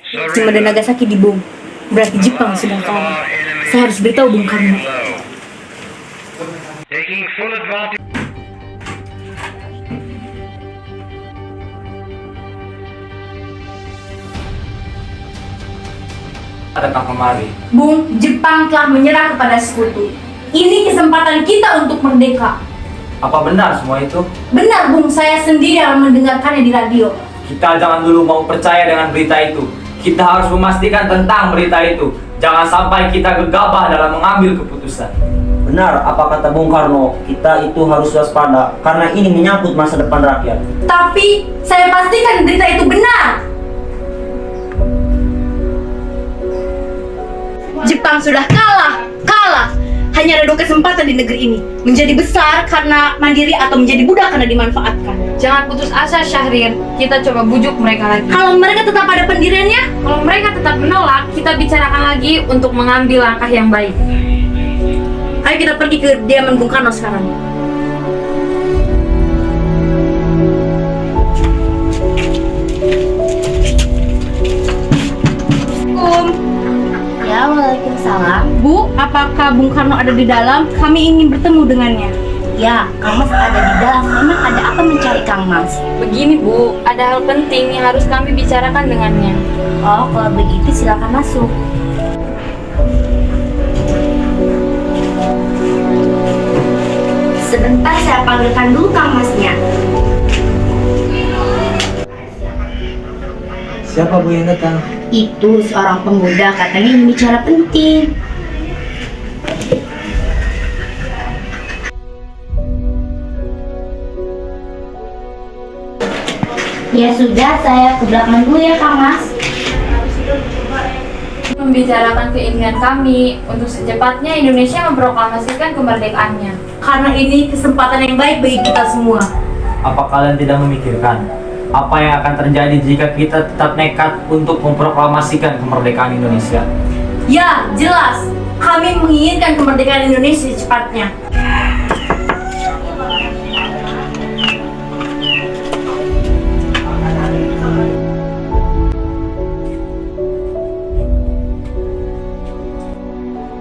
Hiroshima dan Nagasaki dibom. Berarti Jepang sedang kalah. Saya harus beritahu Bung Karno. Datang kemari. Bung, Jepang telah menyerah kepada sekutu. Ini kesempatan kita untuk merdeka. Apa benar semua itu? Benar, Bung. Saya sendiri yang mendengarkannya di radio. Kita jangan dulu mau percaya dengan berita itu. Kita harus memastikan tentang berita itu. Jangan sampai kita gegabah dalam mengambil keputusan. Benar, apa kata Bung Karno, kita itu harus waspada karena ini menyangkut masa depan rakyat. Tapi, saya pastikan berita itu benar. Jepang sudah kalah. Hanya ada 2 kesempatan di negeri ini. Menjadi besar karena mandiri atau menjadi budak karena dimanfaatkan. Jangan putus asa, Syahrir. Kita coba bujuk mereka lagi. Kalau mereka tetap ada pendiriannya, Kalau mereka tetap menolak, kita bicarakan lagi untuk mengambil langkah yang baik. ayo kita pergi ke kediaman Bung Karno sekarang. Ya, waalaikumsalam. Bu, apakah Bung Karno ada di dalam? Kami ingin bertemu dengannya. Ya, Kang Mas ada di dalam. Memang ada apa mencari Kang Mas? Begini, Bu, ada hal penting yang harus kami bicarakan dengannya. Oh, kalau begitu silakan masuk. Sebentar saya panggilkan dulu Kang Masnya. Siapa Bu yang datang? Itu seorang pemuda, katanya ingin bicara penting. Ya sudah, saya ke belakang dulu ya Kang Mas. Membicarakan keinginan kami untuk secepatnya Indonesia memproklamasikan kemerdekaannya. Karena ini kesempatan yang baik bagi kita semua. Apa kalian tidak memikirkan apa yang akan terjadi jika kita tetap nekat untuk memproklamasikan kemerdekaan Indonesia? Ya, jelas. Kami menginginkan kemerdekaan Indonesia secepatnya.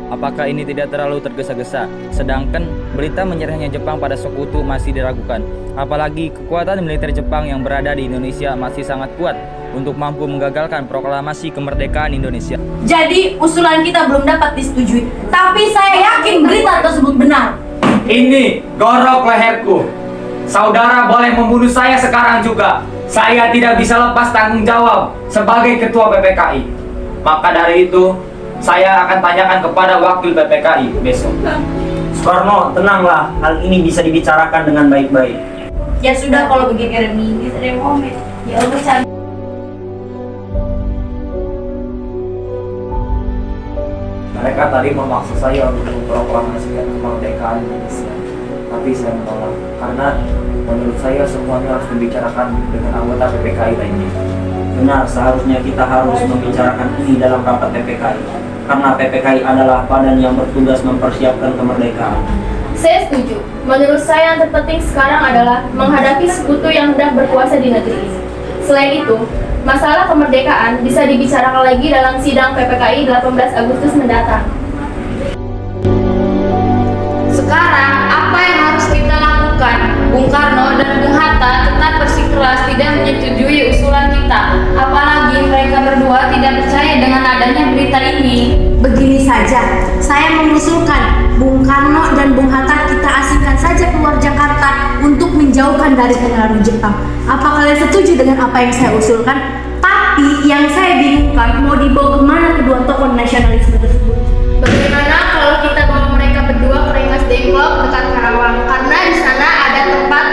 Apakah ini tidak terlalu tergesa-gesa? Sedangkan berita menyerahnya Jepang pada sekutu masih diragukan. Apalagi kekuatan militer Jepang yang berada di Indonesia masih sangat kuat untuk mampu menggagalkan proklamasi kemerdekaan Indonesia. Jadi, usulan kita belum dapat disetujui. Tapi saya yakin berita tersebut benar. Ini gorok leherku. Saudara boleh membunuh saya sekarang juga. Saya tidak bisa lepas tanggung jawab sebagai ketua PPKI. Maka dari itu, saya akan tanyakan kepada wakil PPKI besok. Soekarno, tenanglah. Hal ini bisa dibicarakan dengan baik-baik. Ya sudah, kalau begitu Remi, kita ada momen. Ya Allah, cabut. Mereka tadi memaksa saya untuk memproklamasikan kemerdekaan Indonesia, tapi saya menolak karena menurut saya semuanya harus dibicarakan dengan anggota PPKI lainnya. Benar, seharusnya kita harus membicarakan ini dalam rapat PPKI. Karena PPKI adalah badan yang bertugas mempersiapkan kemerdekaan. Saya setuju. Menurut saya yang terpenting sekarang adalah menghadapi sekutu yang hendak berkuasa di negeri ini. Selain itu, masalah kemerdekaan bisa dibicarakan lagi dalam sidang PPKI 18 Agustus mendatang. Sekarang, apa yang harus kita lakukan? Bung Karno dan Bung Hatta tetap bersikeras tidak menyetujui usulan kita. Apalagi mereka berdua tidak percaya dengan adanya berita ini. Begini saja, saya mengusulkan Bung Karno dan Bung Hatta kita asingkan saja keluar Jakarta untuk menjauhkan dari pengaruh Jepang. Apa kalian setuju dengan apa yang saya usulkan? Tapi yang saya bingungkan mau dibawa kemana kedua tokoh nasionalisme tersebut? Bagaimana kalau kita bawa mereka berdua ke Rengas Dengklok dekat Karawang? Karena di sana ada tempat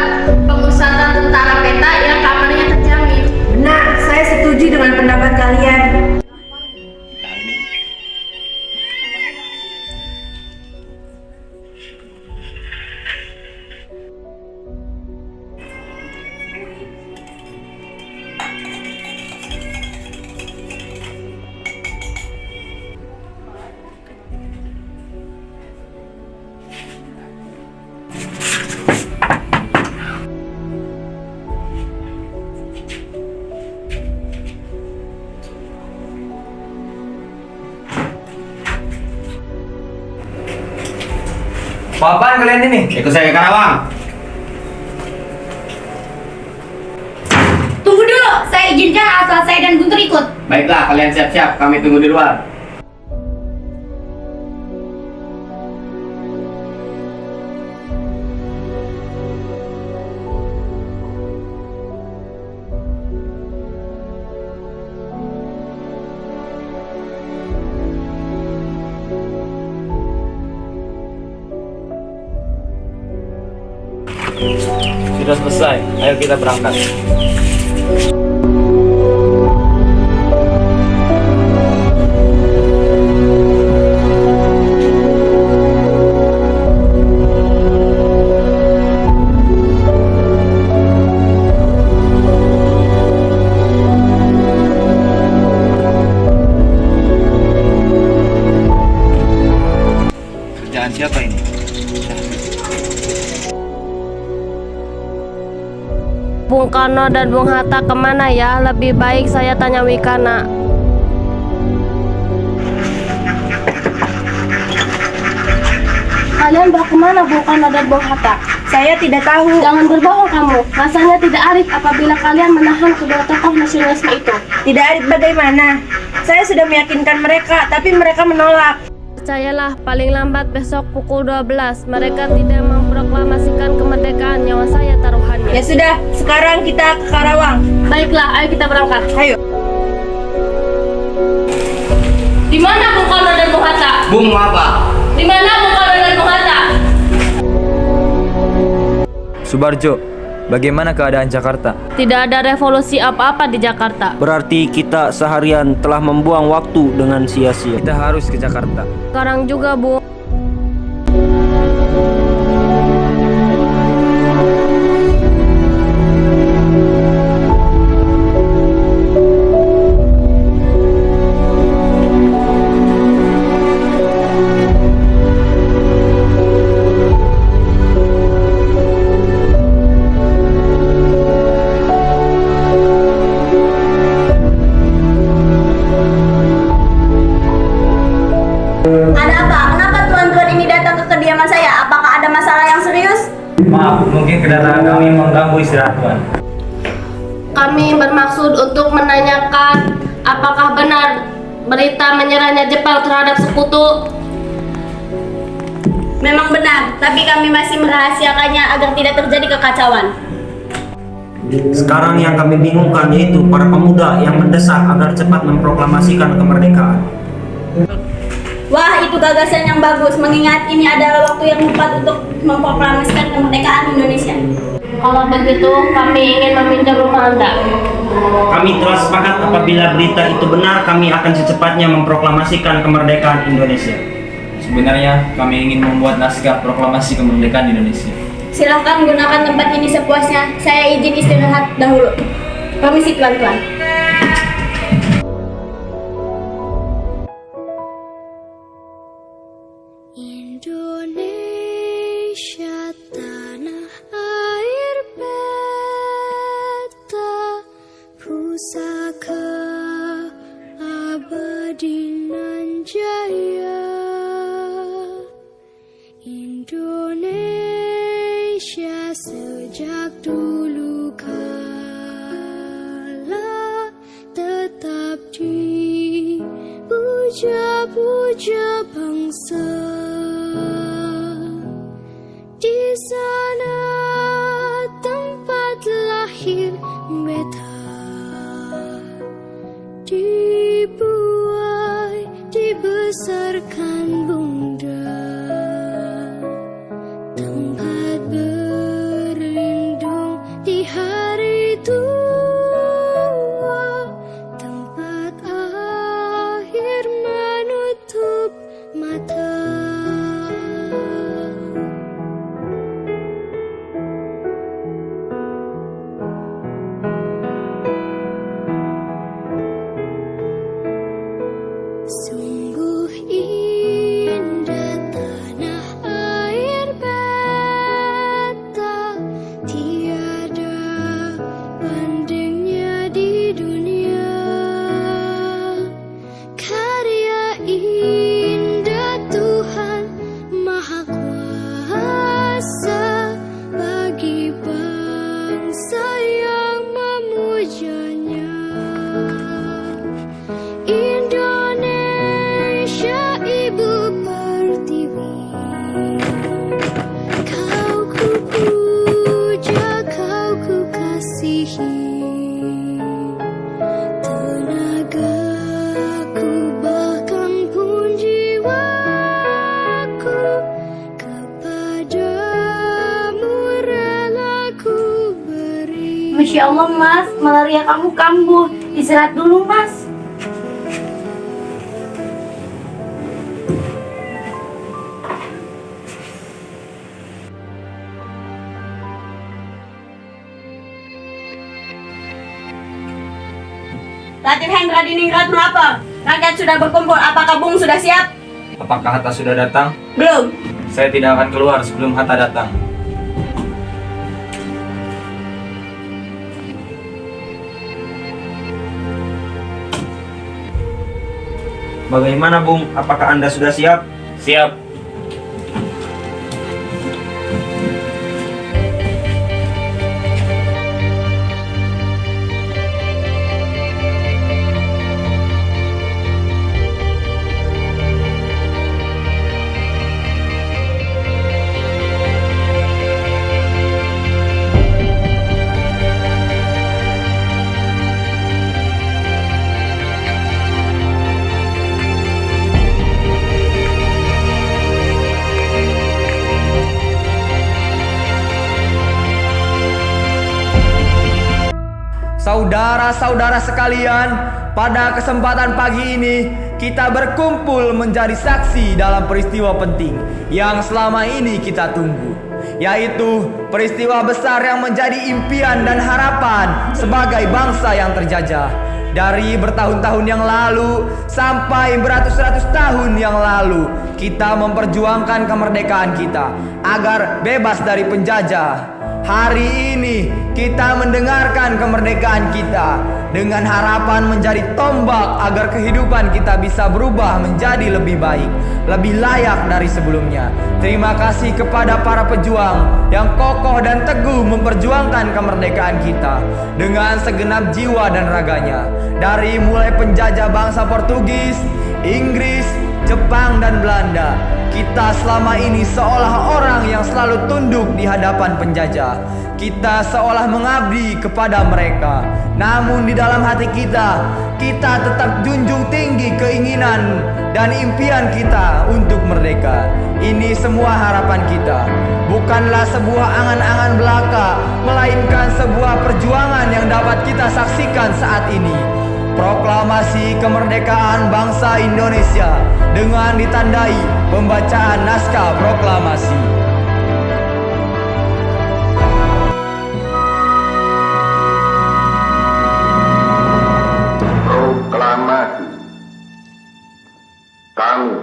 pemusatan tentara peta yang keamanannya terjamin. Benar, saya setuju dengan pendapat kalian. Mau apaan kalian ini? Ikut saya ke Karawang. Tunggu dulu, saya izinkan asal saya dan Guntur ikut. Baiklah, kalian siap-siap. Kami tunggu di luar. Sudah selesai, ayo kita berangkat. Kerjaan siapa ini? Bung Karno dan Bung Hatta kemana ya? Lebih baik saya tanya Wikana. Kalian bawa kemana Bung Karno dan Bung Hatta? Saya tidak tahu. Jangan berbohong kamu. Rasanya tidak arif apabila kalian menahan kedua tokoh nasionalisme itu. Tidak adil bagaimana? Saya sudah meyakinkan mereka, tapi mereka menolak. Percayalah, paling lambat besok pukul 12 mereka tidak memproklamasikan kemerdekaan, nyawa saya taruhannya. Ya sudah, sekarang kita ke Karawang. Baiklah, ayo kita berangkat. Ayo. Di mana Bung Karno dan Bung Hatta? Bung, mau apa? Di mana Bung Karno dan Bung Hatta? Subarjo, bagaimana keadaan Jakarta? Tidak ada revolusi apa-apa di Jakarta. Berarti kita seharian telah membuang waktu dengan sia-sia. Kita harus ke Jakarta. Sekarang juga, Bu. Ada apa? Kenapa tuan-tuan ini datang ke kediaman saya? Apakah ada masalah yang serius? Maaf, mungkin kedatangan kami mengganggu istirahat Tuan. Kami bermaksud untuk menanyakan apakah benar berita menyerahnya Jepang terhadap sekutu. Memang benar, tapi kami masih merahasiakannya agar tidak terjadi kekacauan. Sekarang yang kami bingungkan yaitu para pemuda yang mendesak agar cepat memproklamasikan kemerdekaan. Wah, itu gagasan yang bagus, mengingat ini adalah waktu yang tepat untuk memproklamasikan kemerdekaan Indonesia. Kalau begitu, kami ingin meminjam rumah Anda. Kami telah sepakat apabila berita itu benar, kami akan secepatnya memproklamasikan kemerdekaan Indonesia. Sebenarnya kami ingin membuat naskah proklamasi kemerdekaan Indonesia. Silahkan gunakan tempat ini sepuasnya. Saya izin istirahat dahulu. Permisi tuan-tuan. Indonesia tanah air beta, pusaka abadi nan jaya. Indonesia sejak dulu kala tetap dipuja-puja bangsa. Di sana tempat lahir beta, dibuai, dibesarkan bunda, tempat berlindung di hari tua, tempat akhir menutup mata. Insya Allah Mas, malaria kamu kambuh. Istirahat dulu Mas. Raden Hendra Diningrat apa? Rakyat sudah berkumpul, apakah Bung sudah siap? Apakah Hatta sudah datang? Belum. Saya tidak akan keluar sebelum Hatta datang. Bagaimana Bung? Apakah Anda sudah siap? Siap. Saudara-saudara sekalian, pada kesempatan pagi ini kita berkumpul menjadi saksi dalam peristiwa penting yang selama ini kita tunggu, yaitu peristiwa besar yang menjadi impian dan harapan sebagai bangsa yang terjajah. Dari bertahun-tahun yang lalu sampai beratus-ratus tahun yang lalu, kita memperjuangkan kemerdekaan kita agar bebas dari penjajah. Hari ini kita mendengarkan kemerdekaan kita dengan harapan menjadi tombak agar kehidupan kita bisa berubah menjadi lebih baik, lebih layak dari sebelumnya. Terima kasih kepada para pejuang yang kokoh dan teguh memperjuangkan kemerdekaan kita dengan segenap jiwa dan raganya. Dari mulai penjajah bangsa Portugis, Inggris, Jepang dan Belanda, kita selama ini seolah orang yang selalu tunduk di hadapan penjajah. Kita seolah mengabdi kepada mereka. Namun di dalam hati kita tetap junjung tinggi keinginan dan impian kita untuk merdeka. Ini semua harapan kita, bukanlah sebuah angan-angan belaka, melainkan sebuah perjuangan yang dapat kita saksikan saat ini. Proklamasi kemerdekaan bangsa Indonesia dengan ditandai pembacaan naskah proklamasi. Proklamasi. Kami,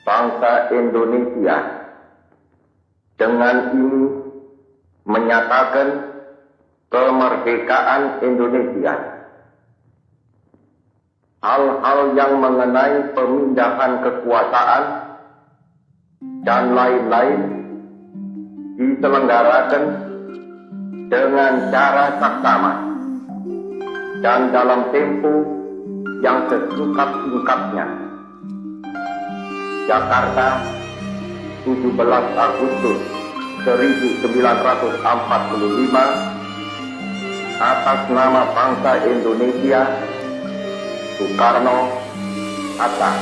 bangsa Indonesia, dengan ini menyatakan kemerdekaan Indonesia. Hal-hal yang mengenai pemindahan kekuasaan dan lain-lain diselenggarakan dengan cara saksama dan dalam tempo yang sesingkat-singkatnya. Jakarta, 17 Agustus 1945, atas nama bangsa Indonesia, Soekarno, Hatta.